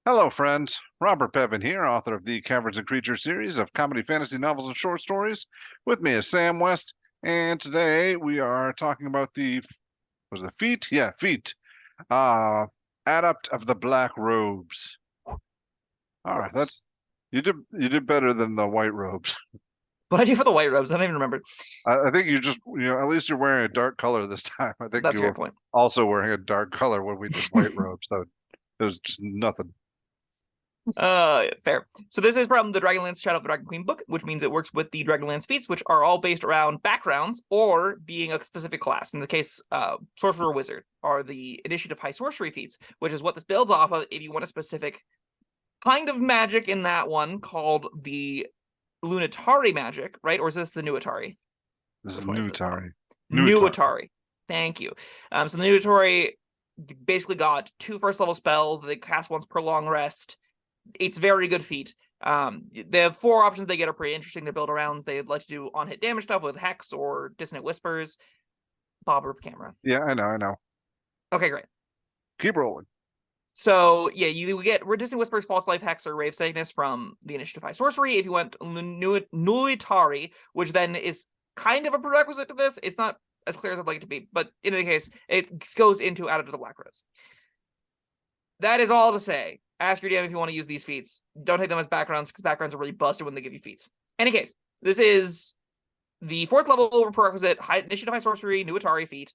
Hello, friends. Robert Bevan here, author of the Caverns Creatures series of comedy fantasy novels and short stories. With me is Sam West, and today we are talking about was it feat? Yeah, feat. Uh, Adept of the Black Robes. All right, Robes. you did better than the white robes. What I do for the white robes, I don't even remember. I think at least you're wearing a dark color this time. I think That's you a fair were point. also wearing a dark color when we did white robes, so it was just nothing. Fair. So this is from the Dragonlance Shadow of the Dragon Queen book, which means it works with the Dragonlance feats, which are all based around backgrounds or being a specific class. In the case, Sorcerer Wizard are the Initiative High Sorcery feats, which is what this builds off of if you want a specific kind of magic in that one called the Lunatari magic, right? Or is this the new Atari? This is Which one is this, Bob? Nutari. New Nutari. Atari. Thank you. So the new Atari basically got 2 first level spells that they cast once per long rest. It's very good feat. The 4 options they get are pretty interesting to build around. They like to do on-hit damage stuff with Hex or Dissonant Whispers. Bob or camera. Yeah, I know. Okay, great. Keep rolling. So yeah, you get Dissonant Whispers, False Life, Hex, or Rave Sickness from the Initiative High Sorcery. If you went Nuitari, which then is kind of a prerequisite to this, it's not as clear as I'd like it to be, but in any case, it goes into Out of the Black Rose. That is all to say. Ask your DM if you want to use these feats. Don't take them as backgrounds because backgrounds are really busted when they give you feats. Any case, this is the 4th level prerequisite Initiative High Sorcery New Atari feat.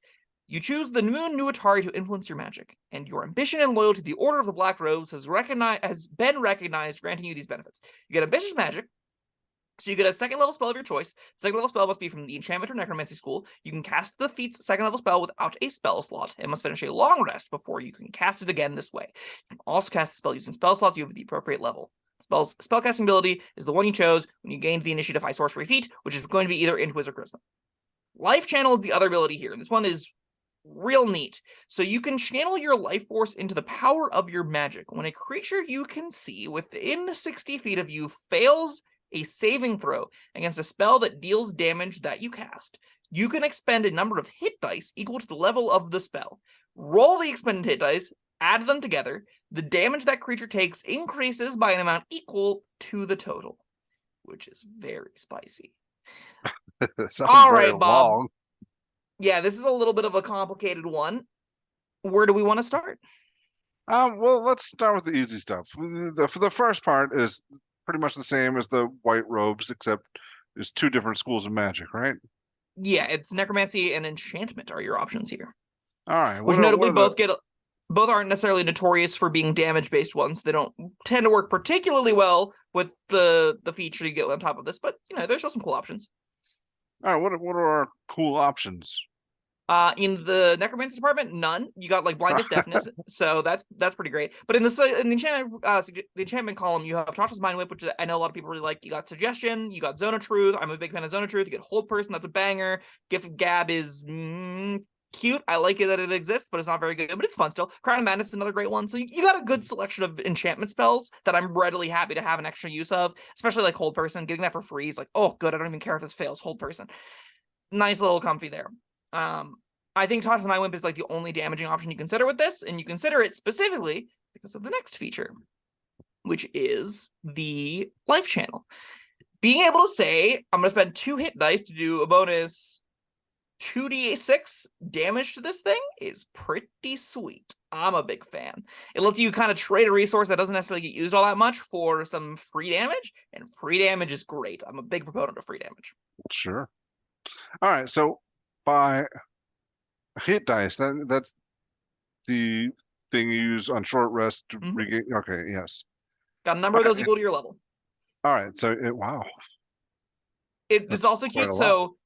You choose the Moon New Atari to influence your magic, and your ambition and loyalty to the Order of the Black Rose has been recognized, granting you these benefits. You get ambitious magic, so you get a 2nd level spell of your choice. The 2nd level spell must be from the Enchantment or Necromancy school. You can cast the feat's 2nd level spell without a spell slot and must finish a long rest before you can cast it again this way. You can also cast the spell using spell slots you have at the appropriate level. Spellcasting ability is the one you chose when you gained the Initiative High Sorcery feat, which is going to be either Int, Wiz, or Charisma. Life Channel is the other ability here, and this one is real neat. So you can channel your life force into the power of your magic. When a creature you can see within 60 feet of you fails a saving throw against a spell that deals damage that you cast, you can expend a number of hit dice equal to the level of the spell. Roll the expended hit dice, add them together. The damage that creature takes increases by an amount equal to the total, which is very spicy. All right, Bob. Long. Yeah, this is a little bit of a complicated one. Where do we want to start? Well, let's start with the easy stuff. For the first part is pretty much the same as the white robes, except there's 2 different schools of magic, right? Yeah, it's necromancy and enchantment are your options here. All right. Which notably both aren't necessarily notorious for being damage-based ones. They don't tend to work particularly well with the feature you get on top of this, but there's still some cool options. All right. What are our cool options? In the necromancy department, none. You got like blindness, deafness, so that's pretty great. But in the enchantment column, you have Tasha's Mind Whip, which I know a lot of people really like. You got Suggestion, you got Zone of Truth. I'm a big fan of Zone of Truth. You get Hold Person, that's a banger. Gift of Gab is cute. I like it that it exists, but it's not very good. But it's fun still. Crown of Madness is another great one. So you got a good selection of enchantment spells that I'm readily happy to have an extra use of, especially like Hold Person. Getting that for free is like, oh, good. I don't even care if this fails. Hold Person. Nice little comfy there. I think Toss of My Wimp is like the only damaging option you consider with this, and you consider it specifically because of the next feature, which is the life channel. Being able to say, I'm going to spend 2 hit dice to do a bonus 2d6 damage to this thing is pretty sweet. I'm a big fan. It lets you kind of trade a resource that doesn't necessarily get used all that much for some free damage, and free damage is great. I'm a big proponent of free damage. Sure. All right. So by hit dice, that's the thing you use on short rest to regain. Okay, yes. Got a number of those equal to your level. All right, so wow. It's also cute. So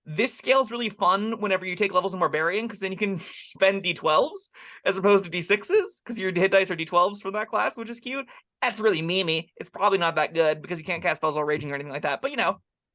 this scale is really fun whenever you take levels in Barbarian, because then you can spend D12s as opposed to D6s, because your hit dice are D12s for that class, which is cute. That's really memey. It's probably not that good because you can't cast spells while raging or anything like that. But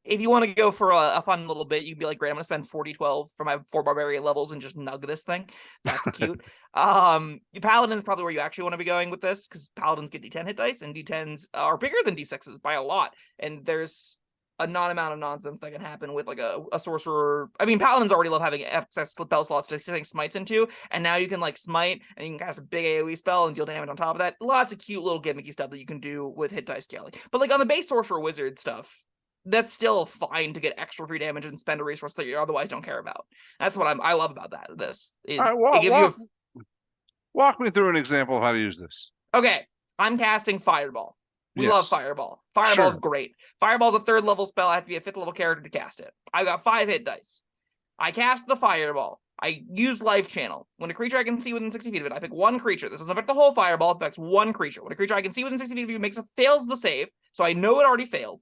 if you want to go for a fun little bit, you can be like, great, I'm going to spend 40-12 for my 4 Barbarian levels and just nug this thing. That's cute. Paladin's probably where you actually want to be going with this, because Paladins get D10 hit dice, and D10s are bigger than D6s by a lot. And there's a non-amount of nonsense that can happen with like a sorcerer. I mean, paladins already love having excess spell slots to sink smites into, and now you can like smite and you can cast a big AoE spell and deal damage on top of that. Lots of cute little gimmicky stuff that you can do with hit dice scaling. But like on the base sorcerer wizard stuff, that's still fine to get extra free damage and spend a resource that you otherwise don't care about. That's what I love about that. This is it gives you walk me through an example of how to use this. Okay, I'm casting Fireball. We love Fireball. Fireball's great. Fireball's a 3rd level spell. I have to be a 5th level character to cast it. I've got 5 hit dice. I cast the Fireball. I use Life Channel. When a creature I can see within 60 feet of it, I pick one creature. This doesn't affect the whole Fireball. It affects one creature. When a creature I can see within 60 feet of you fails the save, so I know it already failed,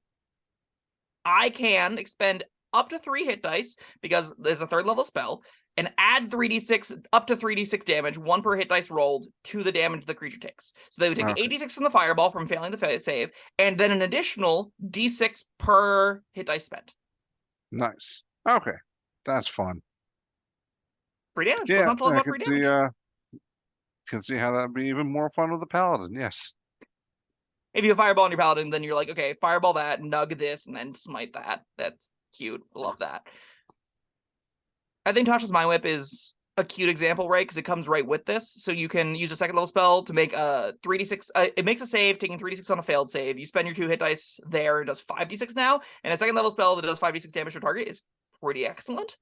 I can expend up to 3 hit dice, because there's a 3rd level spell, and add 3d6, up to 3d6 damage, 1 per hit dice rolled, to the damage the creature takes. So they would take 8d6 from the Fireball from failing the save, and then an additional d6 per hit dice spent. Nice. Okay. That's fun. Free damage. Yeah, not about free damage. Can see how that'd be even more fun with the Paladin, yes. If you have Fireball on your Paladin, then you're like, okay, Fireball that, nug this, and then smite that. That's cute. Love that. I think Tasha's Mind Whip is a cute example, right? Because it comes right with this. So you can use a 2nd level spell to make a 3d6. It makes a save, taking 3d6 on a failed save. You spend your 2 hit dice there. It does 5d6 now. And a 2nd level spell that does 5d6 damage to target is pretty excellent.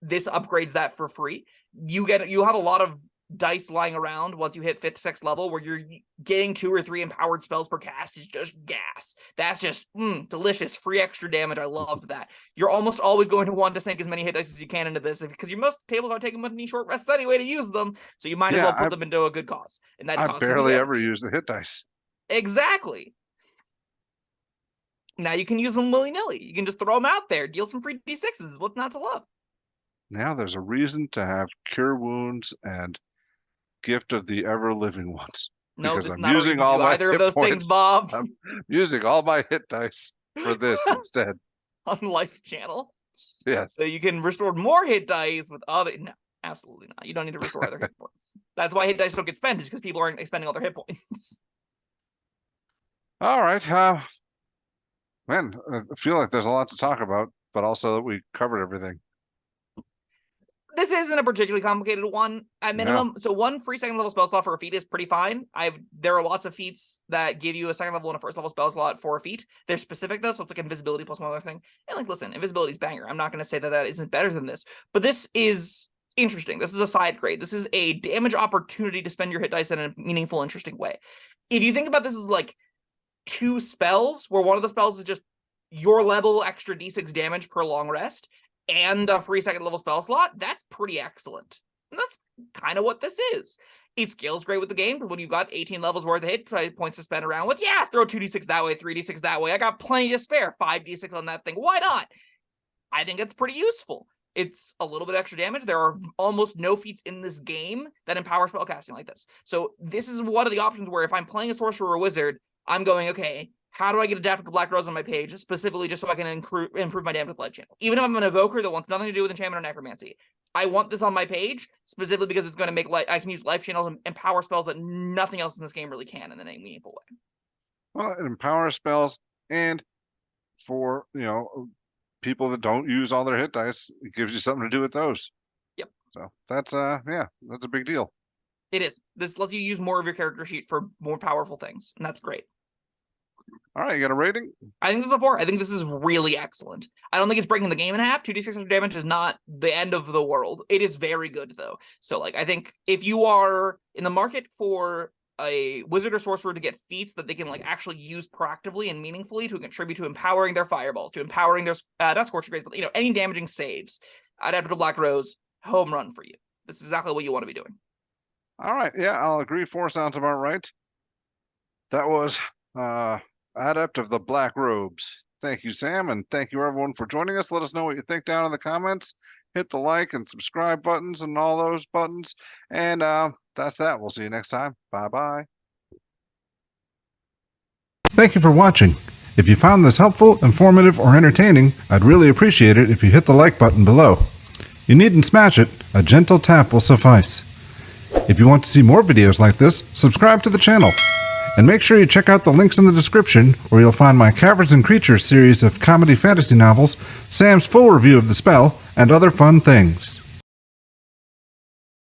This upgrades that for free. You have a lot of dice lying around once you hit 5th, 6th level, where you're getting 2 or 3 empowered spells per cast is just gas. That's just delicious, free extra damage. I love that. You're almost always going to want to sink as many hit dice as you can into this, because your most tables are taking many short rests anyway to use them, so you might as well put them into a good cause. And that I barely ever use the hit dice. Exactly. Now you can use them willy-nilly. You can just throw them out there, deal some free d6s. What's not to love? Now there's a reason to have Cure Wounds and Gift of the Ever-Living Ones. No, this is not using all my either of those things, Bob. I'm using all my hit dice for this instead. On Life Channel? Yeah. So you can restore more hit dice with other... No, absolutely not. You don't need to restore other hit points. That's why hit dice don't get spent, is because people aren't expending all their hit points. All right. Man, I feel like there's a lot to talk about, but also that we covered everything. This isn't a particularly complicated one at minimum. So 1 free 2nd level spell slot for a feat is pretty fine. There are lots of feats that give you a 2nd level and a 1st level spell slot for a feat. They're specific though, so it's like invisibility plus one other thing. And like, listen, invisibility's banger. I'm not going to say that isn't better than this, but this is interesting. This is a side grade. This is a damage opportunity to spend your hit dice in a meaningful, interesting way. If you think about this as like 2 spells, where one of the spells is just your level extra d6 damage per long rest, and a free 2nd level spell slot, that's pretty excellent. And that's kind of what this is. It scales great with the game, but when you've got 18 levels worth of hit points to spend around with, yeah, throw 2d6 that way, 3d6 that way. I got plenty to spare. 5d6 on that thing. Why not? I think it's pretty useful. It's a little bit extra damage. There are almost no feats in this game that empower spellcasting like this. So this is one of the options where if I'm playing a sorcerer or a wizard, I'm going, okay, how do I get Adapt the Black Rose on my page, specifically just so I can improve my damage with Life Channel? Even if I'm an evoker that wants nothing to do with enchantment or necromancy, I want this on my page specifically because it's going to make I can use Life Channel to empower spells that nothing else in this game really can in a meaningful way. Well, it empowers spells, and for people that don't use all their hit dice, it gives you something to do with those. Yep. So that's that's a big deal. It is. This lets you use more of your character sheet for more powerful things, and that's great. All right, you got a rating? I think this is a 4. I think this is really excellent. I don't think it's breaking the game in half. 2d6 damage is not the end of the world. It is very good, though. So, like, I think if you are in the market for a wizard or sorcerer to get feats that they can, like, actually use proactively and meaningfully to contribute to empowering their fireballs, to empowering their, not scorching rays, but, any damaging saves, Adept the Black Rose, home run for you. This is exactly what you want to be doing. All right, yeah, I'll agree. 4 sounds about right. That was, Adept of the Black Robes. Thank you, Sam, and thank you everyone for joining us. Let us know what you think down in the comments. Hit the like and subscribe buttons and all those buttons. And that's that. We'll see you next time. Bye-bye. Thank you for watching. If you found this helpful, informative, or entertaining, I'd really appreciate it if you hit the like button below. You needn't smash it. A gentle tap will suffice. If you want to see more videos like this, subscribe to the channel. And make sure you check out the links in the description, where you'll find my Caverns and Creatures series of comedy fantasy novels, Sam's full review of the spell, and other fun things.